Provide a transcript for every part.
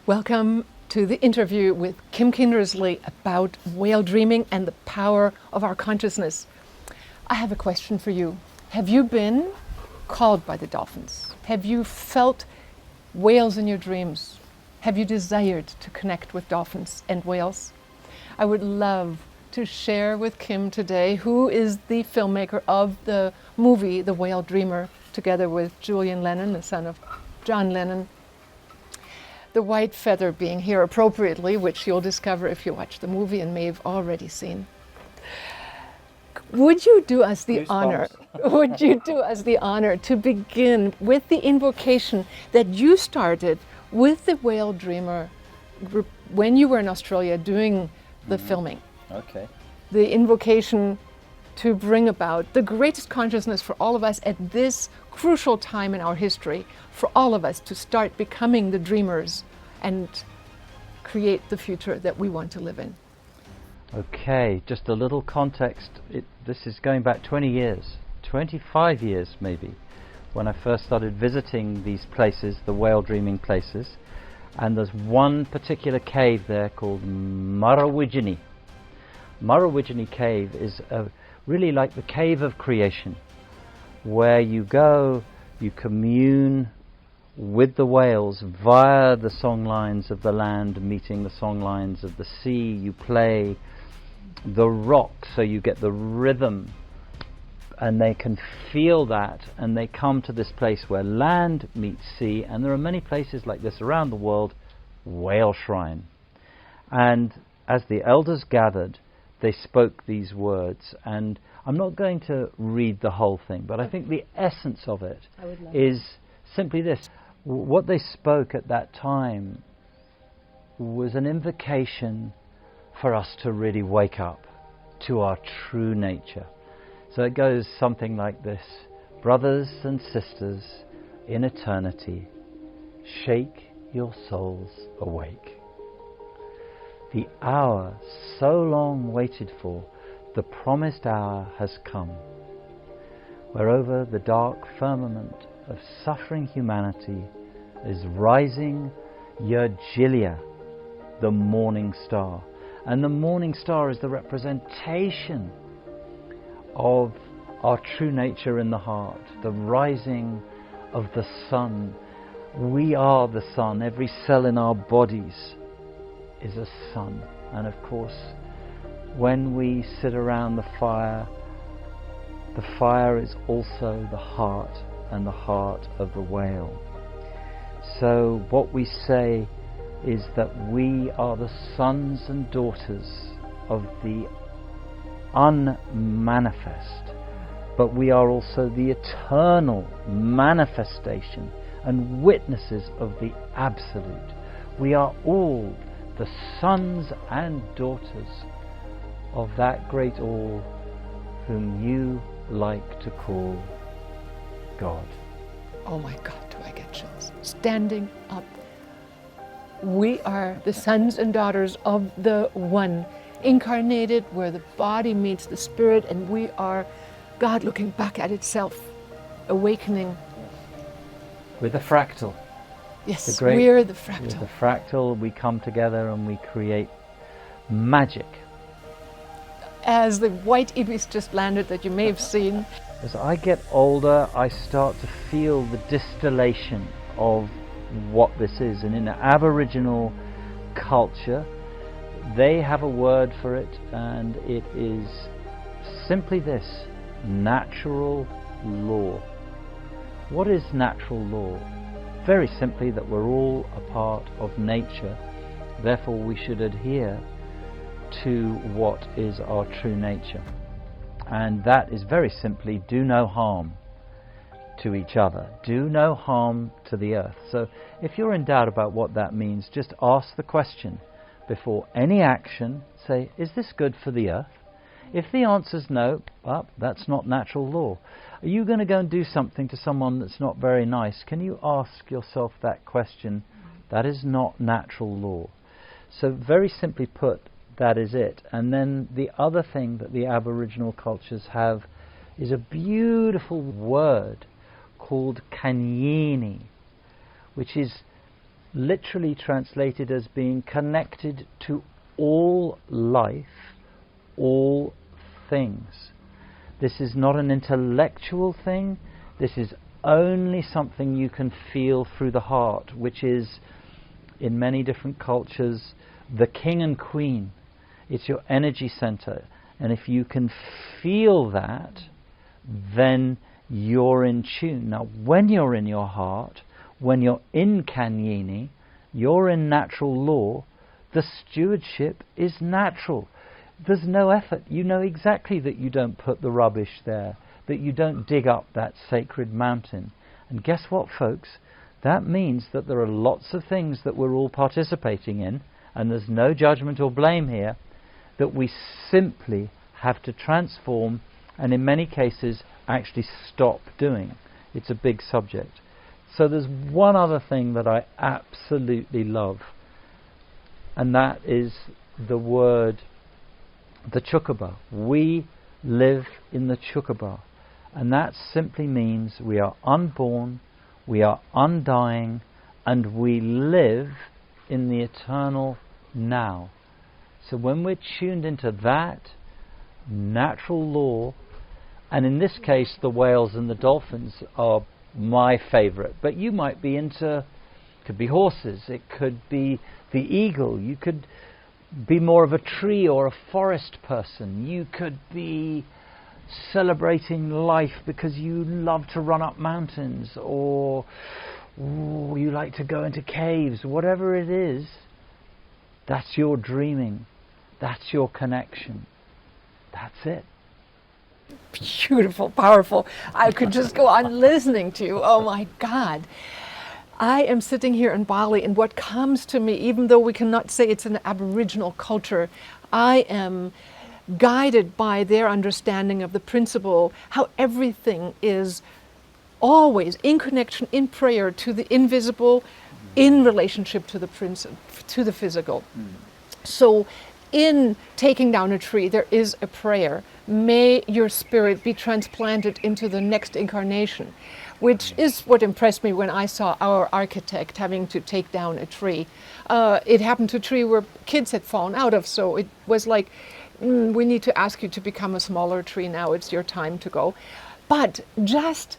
Welcome to the interview with Kim Kindersley about whale dreaming and the power of our consciousness. I have a question for you. Have you been called by the dolphins? Have you felt whales in your dreams? Have you desired to connect with dolphins and whales? I would love to share with Kim today, who is the filmmaker of the movie The Whaledreamer, together with Julian Lennon, the son of John Lennon. The white feather being here appropriately, which you'll discover if you watch the movie and may have already seen. Would you do us the honor? Would you do us the honor to begin with the invocation that you started with the Whaledreamer group when you were in Australia doing the filming? Okay. The invocation to bring about the greatest consciousness for all of us at this crucial time in our history, for all of us to start becoming the dreamers and create the future that we want to live in. Okay, just a little context. This is going back 20 years, 25 years maybe, when I first started visiting these places, the whale dreaming places, and there's one particular cave there called Whaledreaming. Whaledreaming cave is really like the cave of creation, where you go, you commune with the whales via the song lines of the land meeting the song lines of the sea. You play the rock so you get the rhythm, and they can feel that, and they come to this place where land meets sea. And there are many places like this around the world, whale shrine. And as the elders gathered, they spoke these words, and I'm not going to read the whole thing, but I think the essence of it is simply this. What they spoke at that time was an invocation for us to really wake up to our true nature. So it goes something like this: brothers and sisters in eternity, shake your souls awake. The hour so long waited for, the promised hour has come, where over the dark firmament of suffering humanity is rising Yergilia, the morning star. And the morning star is the representation of our true nature in the heart, the rising of the sun. We are the sun. Every cell in our bodies is a sun. And of course, when we sit around the fire is also the heart, and the heart of the whale. So what we say is that we are the sons and daughters of the unmanifest, but we are also the eternal manifestation and witnesses of the absolute. We are all the sons and daughters of that great all whom you like to call God. Oh my God, do I get chills. Standing up. We are the sons and daughters of the One, incarnated where the body meets the spirit, and we are God looking back at itself, awakening. We're the fractal. Yes, we're the fractal. With the fractal, we come together and we create magic. As the white ibis just landed that you may have seen. As I get older, I start to feel the distillation of what this is. And in the Aboriginal culture, they have a word for it, and it is simply this: natural law. What is natural law? Very simply that we're all a part of nature, therefore we should adhere to what is our true nature. And that is very simply, do no harm to each other, do no harm to the earth. So if you're in doubt about what that means, just ask the question before any action. Say, is this good for the earth? If the answer's no, well, that's not natural law. Are you going to go and do something to someone that's not very nice? Can you ask yourself that question? That is not natural law. So very simply put, that is it. And then the other thing that the Aboriginal cultures have is a beautiful word called Kanyini, which is literally translated as being connected to all life, all things. This is not an intellectual thing. This is only something you can feel through the heart, which is, in many different cultures, the king and queen. It's your energy center. And if you can feel that, then you're in tune. Now, when you're in your heart, when you're in Kanyini, you're in natural law, the stewardship is natural. There's no effort. You know exactly that you don't put the rubbish there, that you don't dig up that sacred mountain. And guess what, folks? That means that there are lots of things that we're all participating in, and there's no judgment or blame here, that we simply have to transform and in many cases actually stop doing. It's a big subject. So there's one other thing that I absolutely love, and that is the word, the Chukaba. We live in the Chukaba, and that simply means we are unborn, we are undying, and we live in the eternal now. So when we're tuned into that natural law, and in this case the whales and the dolphins are my favorite, but you might be into, could be horses, it could be the eagle, you could be more of a tree or a forest person, you could be celebrating life because you love to run up mountains, or you like to go into caves. Whatever it is, that's your dreaming, that's your connection, that's it. Beautiful, powerful. I could just go on listening to you. Oh my God. I am sitting here in Bali, and what comes to me, even though we cannot say it's an Aboriginal culture, I am guided by their understanding of the principle, how everything is always in connection, in prayer to the invisible, in relationship to the to the physical. So in taking down a tree, there is a prayer. May your spirit be transplanted into the next incarnation, which is what impressed me when I saw our architect having to take down a tree. It happened to a tree where kids had fallen out of, so it was like, we need to ask you to become a smaller tree now, it's your time to go. But just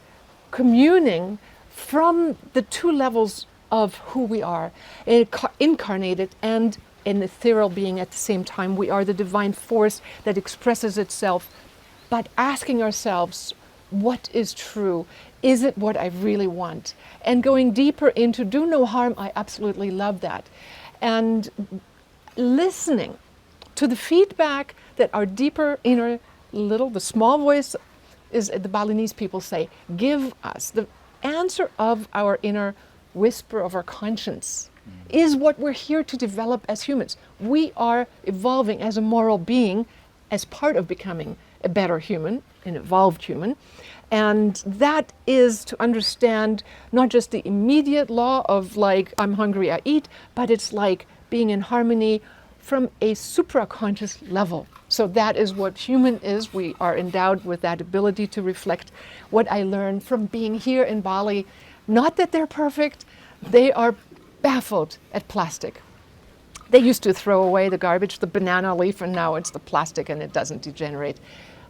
communing from the two levels of who we are, incarnated and an ethereal being at the same time. We are the divine force that expresses itself, but asking ourselves, what is true? Is it what I really want? And going deeper into do no harm, I absolutely love that. And listening to the feedback that our deeper inner the small voice, is the Balinese people say, give us the answer of our inner whisper of our conscience. Is what we're here to develop as humans. We are evolving as a moral being as part of becoming a better human, an evolved human. And that is to understand not just the immediate law of like, I'm hungry, I eat, but it's like being in harmony from a supraconscious level. So that is what human is. We are endowed with that ability to reflect what I learned from being here in Bali. Not that they're perfect, they are baffled at plastic. They used to throw away the garbage, the banana leaf, and now it's the plastic and it doesn't degenerate.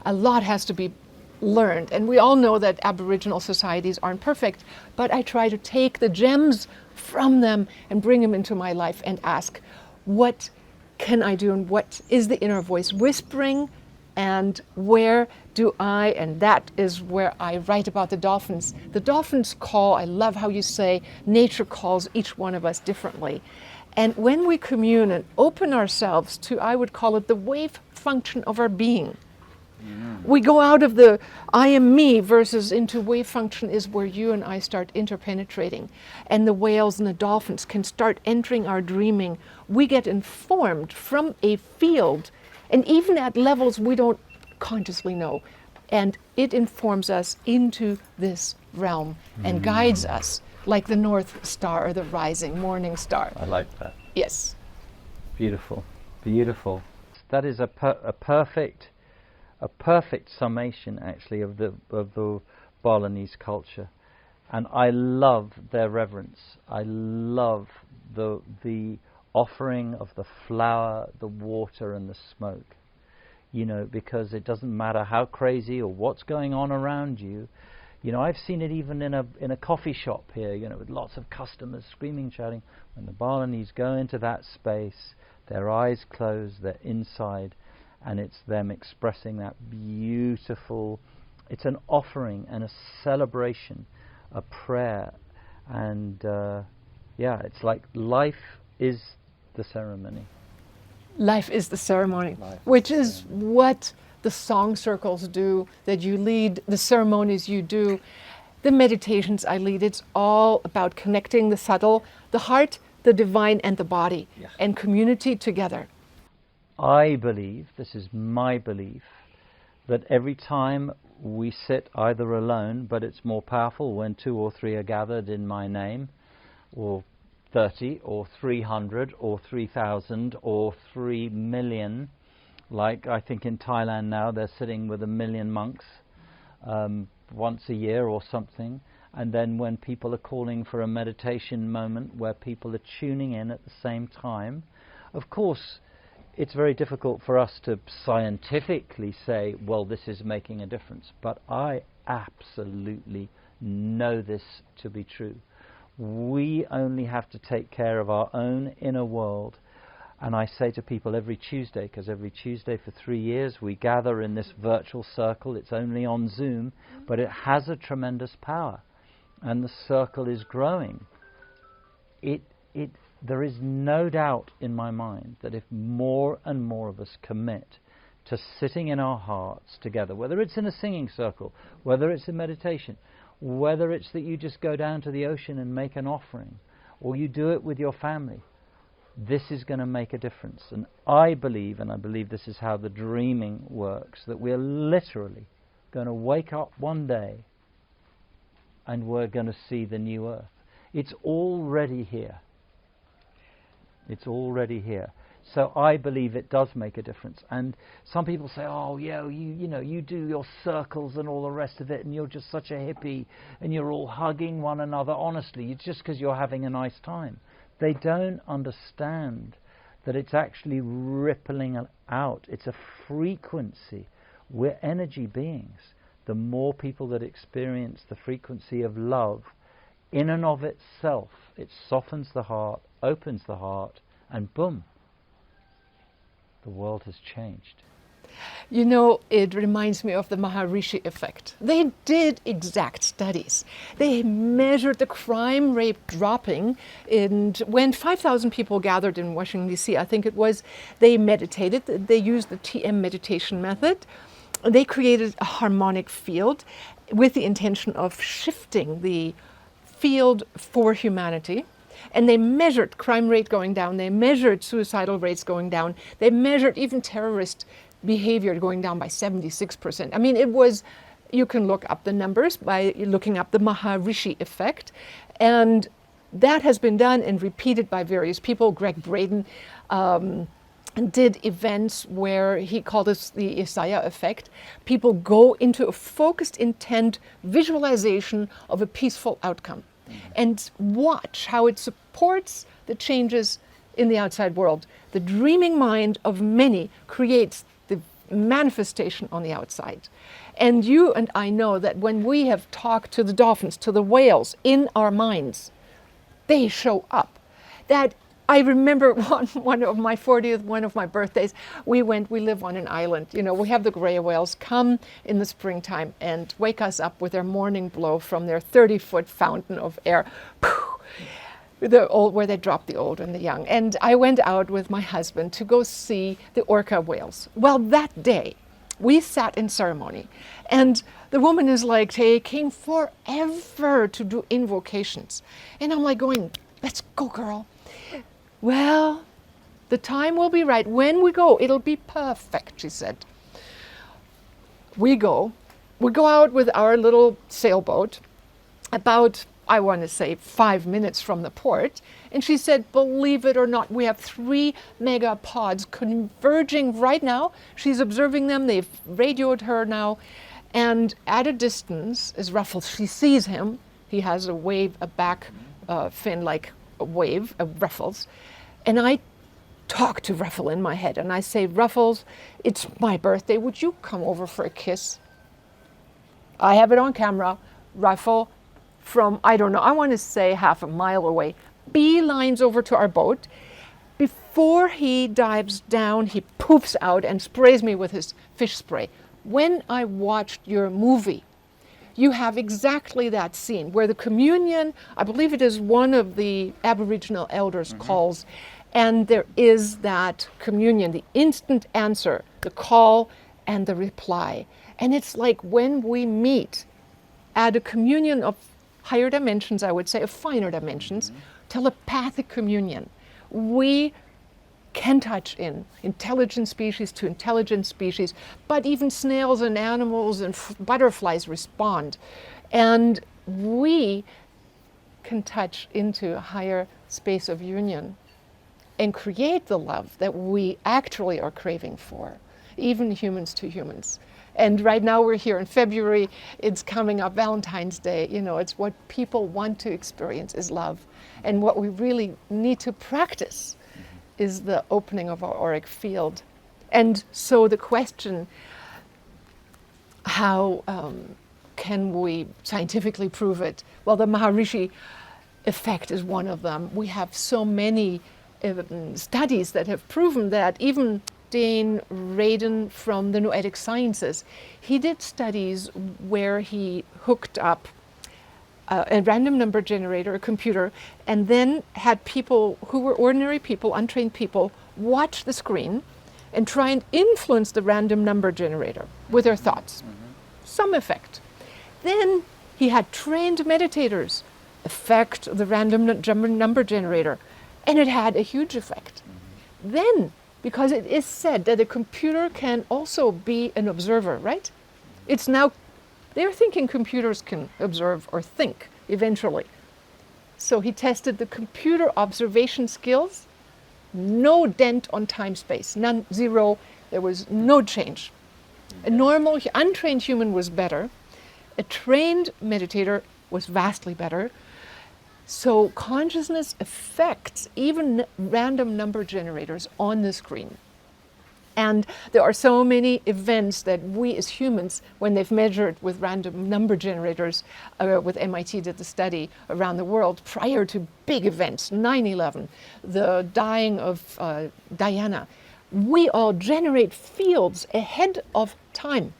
A lot has to be learned, and we all know that Aboriginal societies aren't perfect, but I try to take the gems from them and bring them into my life and ask, what can I do, and what is the inner voice whispering, and where do I, and that is where I write about the dolphins. The dolphins call, I love how you say, nature calls each one of us differently. And when we commune and open ourselves to, I would call it the wave function of our being, we go out of the I am me versus into wave function is where you and I start interpenetrating. And the whales and the dolphins can start entering our dreaming. We get informed from a field, and even at levels we don't consciously know. And it informs us into this realm and guides us like the North Star or the rising morning star. I like that. Yes. Beautiful, beautiful. That is a perfect summation, actually, of the Balinese culture. And I love their reverence. I love the offering of the flower, the water, and the smoke. You know, because it doesn't matter how crazy or what's going on around you. You know, I've seen it even in a coffee shop here, you know, with lots of customers screaming, shouting. When the Balinese go into that space, their eyes close, they're inside, and it's them expressing that beautiful, it's an offering and a celebration, a prayer, and yeah, it's like life is the ceremony. Life is the ceremony, Life which is is what the song circles do, that you lead, the ceremonies you do, the meditations I lead. It's all about connecting the subtle, the heart, the divine, and the body, Yeah. and community together. I believe, this is my belief, that every time we sit either alone, but it's more powerful when 2 or 3 are gathered in my name, or 30 or 300 or 3,000 or 3 million, like I think in Thailand now they're sitting with 1 million monks once a year or something, and then when people are calling for a meditation moment where people are tuning in at the same time, of course it's very difficult for us to scientifically say, well, this is making a difference, but I absolutely know this to be true. We only have to take care of our own inner world. And I say to people every Tuesday, because every Tuesday for 3 years we gather in this virtual circle. It's only on Zoom, but it has a tremendous power, and the circle is growing. There is no doubt in my mind that if more and more of us commit to sitting in our hearts together, whether it's in a singing circle, whether it's in meditation, whether it's that you just go down to the ocean and make an offering, or you do it with your family, this is going to make a difference. And I believe this is how the dreaming works, that we're literally going to wake up one day and we're going to see the new earth. It's already here. It's already here. So I believe it does make a difference. And some people say, oh yeah, you know, you do your circles and all the rest of it, and you're just such a hippie, and you're all hugging one another. Honestly, it's just because you're having a nice time. They don't understand that it's actually rippling out. It's a frequency. We're energy beings. The more people that experience the frequency of love, in and of itself, it softens the heart, opens the heart, and boom, the world has changed. You know, it reminds me of the Maharishi effect. They did exact studies. They measured the crime rate dropping, and when 5,000 people gathered in Washington, D.C., I think it was, they meditated. They used the TM meditation method. They created a harmonic field with the intention of shifting the field for humanity. And they measured crime rate going down. They measured suicidal rates going down. They measured even terrorist behavior going down by 76%. I mean, it was, you can look up the numbers by looking up the Maharishi effect. And that has been done and repeated by various people. Greg Braden did events where he called it the Isaiah effect. People go into a focused, intent visualization of a peaceful outcome and watch how it supports the changes in the outside world. The dreaming mind of many creates the manifestation on the outside. And you and I know that when we have talked to the dolphins, to the whales in our minds, they show up. That I remember one of my 40th, one of my birthdays, we live on an island. You know, we have the gray whales come in the springtime and wake us up with their morning blow from their 30-foot fountain of air. Where they drop the old and the young. And I went out with my husband to go see the orca whales. Well, that day, we sat in ceremony, and the woman is like taking forever to do invocations. And I'm like going, let's go, girl. Well, the time will be right. When we go, it'll be perfect, she said. We go out with our little sailboat about, I want to say, 5 minutes from the port. And she said, believe it or not, we have 3 megapods converging right now. She's observing them. They've radioed her now. And at a distance, as Ruffles, she sees him. He has a wave, a back fin like a wave, Ruffles. And I talk to Ruffle in my head and I say, Ruffles, it's my birthday. Would you come over for a kiss? I have it on camera. Ruffle from, I don't know, I want to say half a mile away, beelines over to our boat. Before he dives down, he poofs out and sprays me with his fish spray. When I watched your movie, you have exactly that scene where the communion, I believe it is one of the Aboriginal elders calls, and there is that communion, the instant answer, the call and the reply. And it's like when we meet at a communion of higher dimensions, I would say, of finer dimensions, telepathic communion. We can touch in intelligent species to intelligent species, but even snails and animals and butterflies respond. And we can touch into a higher space of union and create the love that we actually are craving for, even humans to humans. And right now we're here in February, it's coming up Valentine's Day, you know, it's what people want to experience is love. And what we really need to practice is the opening of our auric field. And so the question, how can we scientifically prove it? Well, the Maharishi effect is one of them. We have so many studies that have proven that. Even Dane Radin from the Noetic Sciences, he did studies where he hooked up a random number generator, a computer, and then had people who were ordinary people, untrained people, watch the screen and try and influence the random number generator with their thoughts. Some effect. Then he had trained meditators affect the random number generator, and it had a huge effect. Then, because it is said that a computer can also be an observer, right? It's now, they're thinking computers can observe or think eventually. So he tested the computer observation skills, no dent on time-space, none, zero, there was no change. A normal, untrained human was better. A trained meditator was vastly better. So consciousness affects even random number generators on the screen. And there are so many events that we as humans, when they've measured with random number generators, with MIT did the study around the world prior to big events, 9/11, the dying of Diana, we all generate fields ahead of time,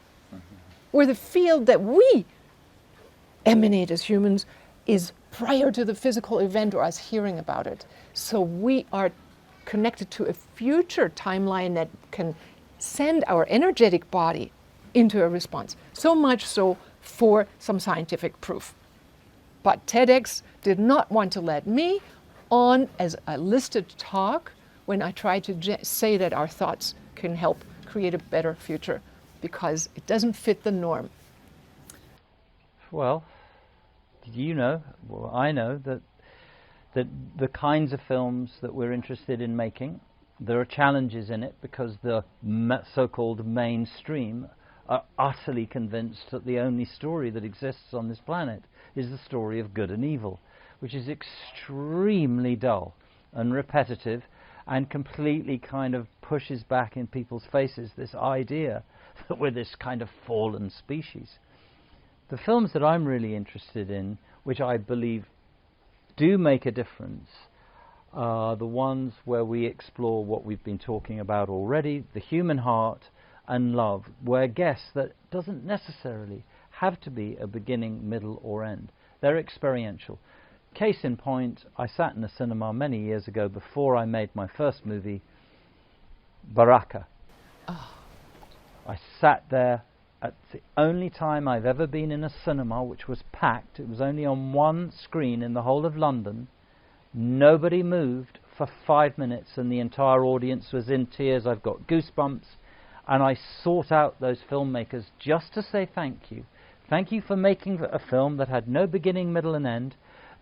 where the field that we emanate as humans is prior to the physical event or us hearing about it. So we are connected to a future timeline that can send our energetic body into a response. So much so for some scientific proof. But TEDx did not want to let me on as a listed talk when I tried to say that our thoughts can help create a better future, because it doesn't fit the norm. Well, you know, well, I know that the kinds of films that we're interested in making, there are challenges in it because the so-called mainstream are utterly convinced that the only story that exists on this planet is the story of good and evil, which is extremely dull and repetitive and completely kind of pushes back in people's faces this idea that we're this kind of fallen species. The films that I'm really interested in, which I believe do make a difference, are the ones where we explore what we've been talking about already, the human heart and love, where guess that doesn't necessarily have to be a beginning, middle or end. They're experiential. Case in point, I sat in a cinema many years ago before I made my first movie, Baraka. Oh. I sat there at the only time I've ever been in a cinema which was packed. It was only on one screen in the whole of London. Nobody moved for 5 minutes and the entire audience was in tears. I've got goosebumps, and I sought out those filmmakers just to say thank you. Thank you for making a film that had no beginning, middle and end,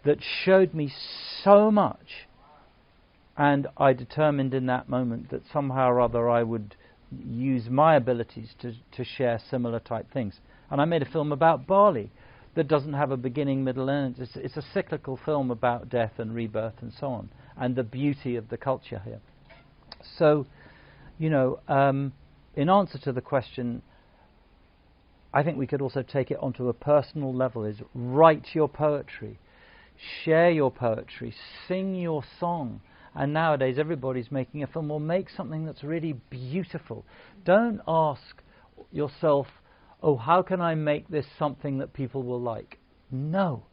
that showed me so much. And I determined in that moment that somehow or other I would use my abilities to share similar type things. And I made a film about Bali. that doesn't have a beginning, middle, end. It's a cyclical film about death and rebirth and so on, and the beauty of the culture here. So, you know, in answer to the question, I think we could also take it onto a personal level, is write your poetry, share your poetry, sing your song. And nowadays everybody's making a film. Well, make something that's really beautiful. Don't ask yourself, oh, how can I make this something that people will like? No.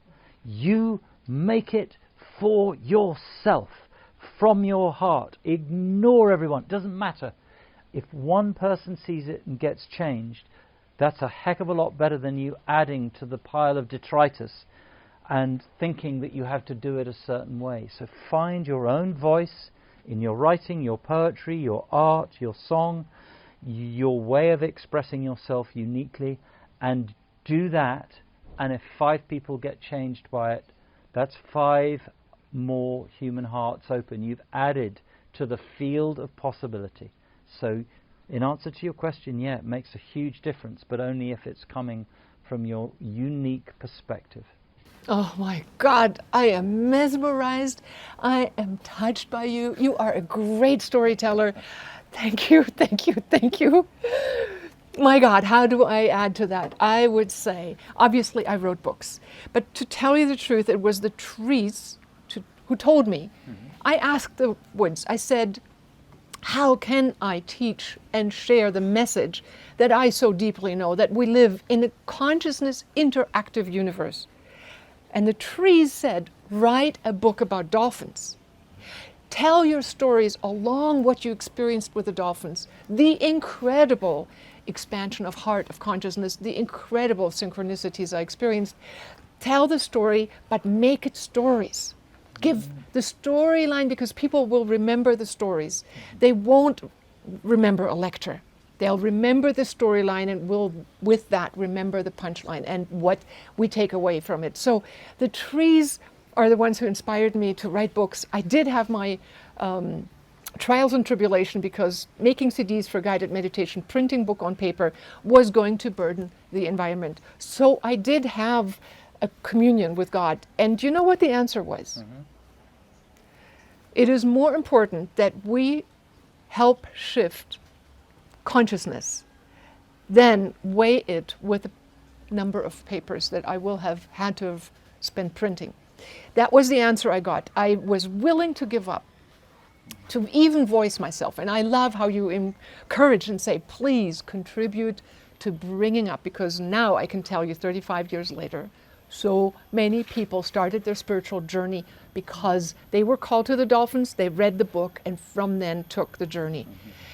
You make it for yourself, from your heart. Ignore everyone. It doesn't matter. If one person sees it and gets changed, that's a heck of a lot better than you adding to the pile of detritus and thinking that you have to do it a certain way. So find your own voice in your writing, your poetry, your art, your song, your way of expressing yourself uniquely, and do that. And if 5 people get changed by it, that's 5 more human hearts open. You've added to the field of possibility. So in answer to your question, yeah, it makes a huge difference, but only if it's coming from your unique perspective. Oh my God, I am mesmerized. I am touched by you. You are a great storyteller. Thank you, thank you, thank you. My God, how do I add to that? I would say, obviously I wrote books, but to tell you the truth, it was the trees who told me. I asked the woods, I said, how can I teach and share the message that I so deeply know, that we live in a consciousness interactive universe? And the trees said, write a book about dolphins. Tell your stories along what you experienced with the dolphins, the incredible expansion of heart, of consciousness, the incredible synchronicities I experienced. Tell the story, but make it stories. Give the storyline, because people will remember the stories. They won't remember a lecture. They'll remember the storyline and will, with that, remember the punchline and what we take away from it. So the trees are the ones who inspired me to write books. I did have my trials and tribulation, because making CDs for guided meditation, printing book on paper, was going to burden the environment. So I did have a communion with God. And you know what the answer was? It is more important that we help shift consciousness than weigh it with the number of papers that I will have had to have spent printing. That was the answer I got. I was willing to give up, to even voice myself. And I love how you encourage and say, please contribute to bringing up, because now I can tell you 35 years later, so many people started their spiritual journey because they were called to the dolphins, they read the book, and from then took the journey.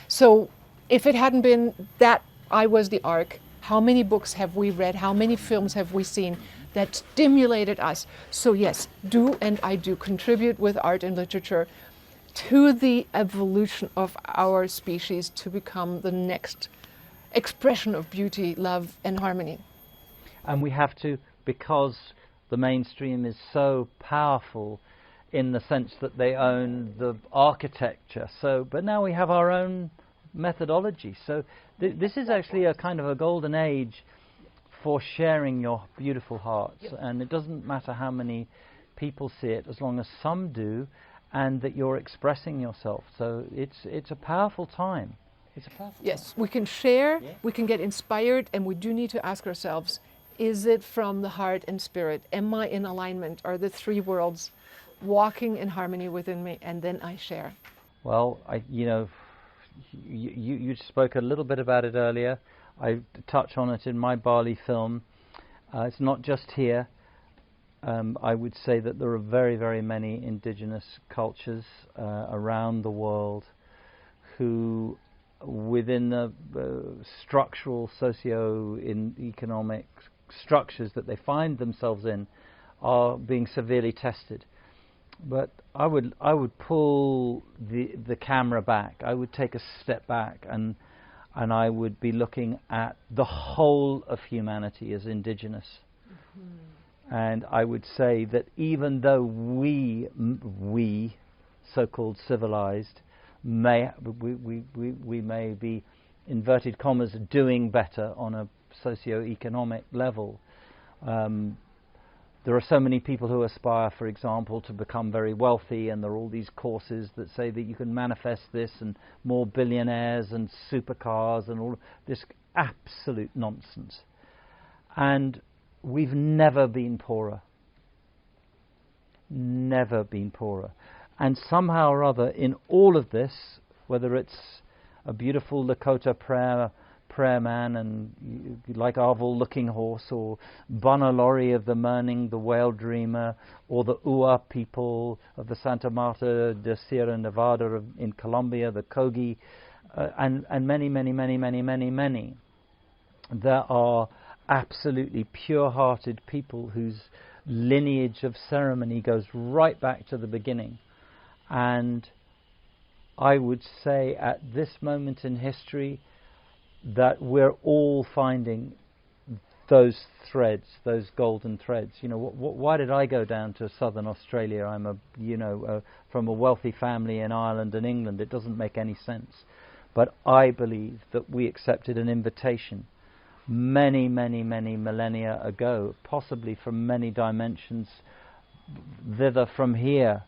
So if it hadn't been that I was the ark, how many books have we read? How many films have we seen that stimulated us? So yes, do, and I do contribute with art and literature to the evolution of our species to become the next expression of beauty, love, and harmony. And we have to, because the mainstream is so powerful in the sense that they own the architecture. So, but now we have our own methodology. So this is actually a kind of a golden age for sharing your beautiful hearts. Yep. And it doesn't matter how many people see it, as long as some do, and that you're expressing yourself. So it's a powerful time. It's a powerful Yes, time. we can share, Yeah. we can get inspired, and we do need to ask ourselves, is it from the heart and spirit? Am I in alignment? Are the 3 worlds walking in harmony within me? And then I share. Well, you spoke a little bit about it earlier. I touch on it in my Bali film. It's not just here. I would say that there are very, very many indigenous cultures around the world who, within the structural, socio-economic structures that they find themselves in, are being severely tested. But I would pull the camera back. I would take a step back, and I would be looking at the whole of humanity as indigenous. And I would say that even though we so-called civilized, we may be, inverted commas, doing better on a socio-economic level, There are so many people who aspire, for example, to become very wealthy, and there are all these courses that say that you can manifest this, and more billionaires and supercars and all this absolute nonsense. And we've never been poorer. Never been poorer. And somehow or other, in all of this, whether it's a beautiful Lakota prayer man, and like Arval Looking Horse, or Banalori of the Merning, the Whaledreamer, or the Ua people of the Santa Marta de Sierra Nevada in Colombia, the Kogi, and many, many, many, many, many, many. There are absolutely pure-hearted people whose lineage of ceremony goes right back to the beginning. And I would say at this moment in history that we're all finding those threads, those golden threads. You know, why did I go down to southern Australia? I'm from a wealthy family in Ireland and England. It doesn't make any sense. But I believe that we accepted an invitation many, many, many millennia ago, possibly from many dimensions thither from here,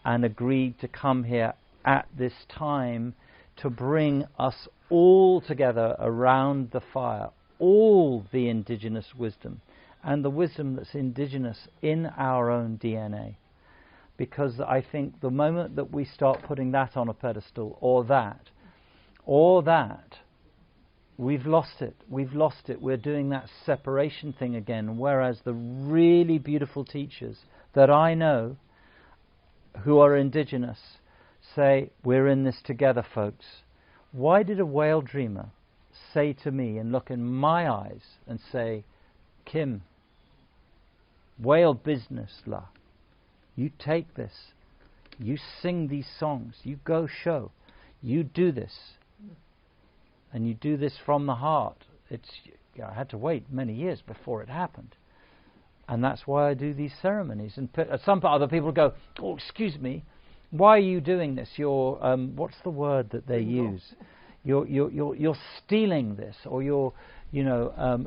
and agreed to come here at this time to bring us all together around the fire, all the indigenous wisdom, and the wisdom that's indigenous in our own DNA. Because I think the moment that we start putting that on a pedestal, or that, we've lost it. We've lost it. We're doing that separation thing again, whereas the really beautiful teachers that I know who are indigenous say, we're in this together, folks. Why did a Whaledreamer say to me and look in my eyes and say, Kim, whale business la, you take this, you sing these songs, you go show, you do this, and you do this from the heart. I had to wait many years before it happened. And that's why I do these ceremonies. And some other people go, oh, excuse me, why are you doing this? You're, what's the word that they use? You're stealing this, or you're,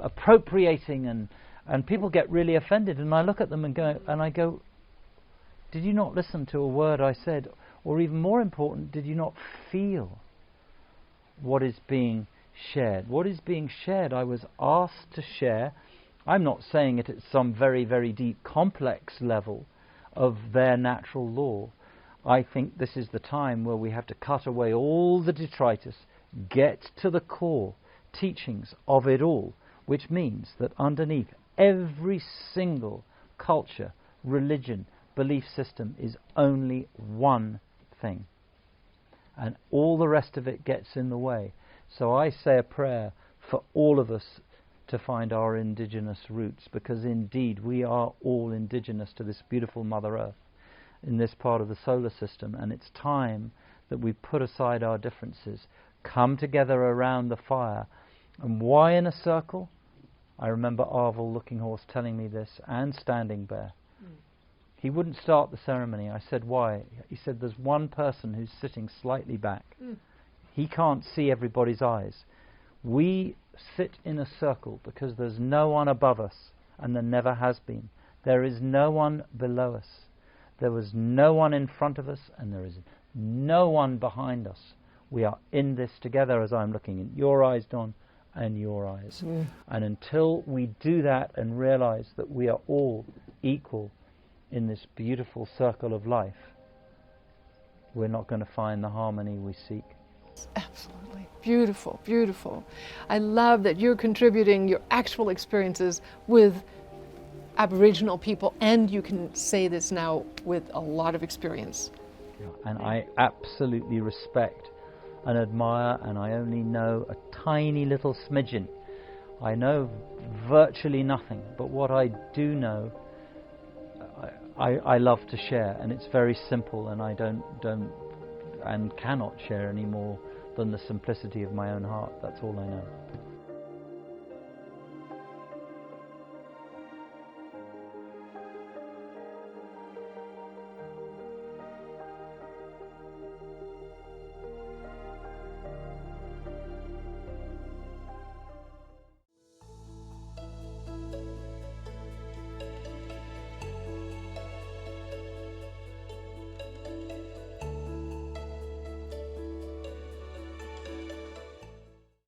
appropriating, and people get really offended. And I look at them and I go, did you not listen to a word I said? Or even more important, did you not feel what is being shared? What is being shared, I was asked to share. I'm not saying it at some very, very deep, complex level of their natural law. I think this is the time where we have to cut away all the detritus, get to the core teachings of it all, which means that underneath every single culture, religion, belief system is only one thing. And all the rest of it gets in the way. So I say a prayer for all of us to find our indigenous roots, because indeed we are all indigenous to this beautiful Mother Earth in this part of the solar system, and it's time that we put aside our differences, come together around the fire. And why in a circle? I remember Arval Looking Horse telling me this, and Standing Bear. He wouldn't start the ceremony. I said, why? He said, there's one person who's sitting slightly back. He can't see everybody's eyes. We sit in a circle because there's no one above us, and there never has been. There is no one below us. There was no one in front of us, and there is no one behind us. We are in this together, as I'm looking in your eyes, Don, and your eyes. And until we do that and realize that we are all equal in this beautiful circle of life, we're not going to find the harmony we seek. Absolutely. Beautiful, beautiful. I love that you're contributing your actual experiences with Aboriginal people, and you can say this now with a lot of experience. Yeah, and I absolutely respect and admire, and I only know a tiny little smidgen. I know virtually nothing, but what I do know, I love to share, and it's very simple, and I don't and cannot share any more than the simplicity of my own heart. That's all I know.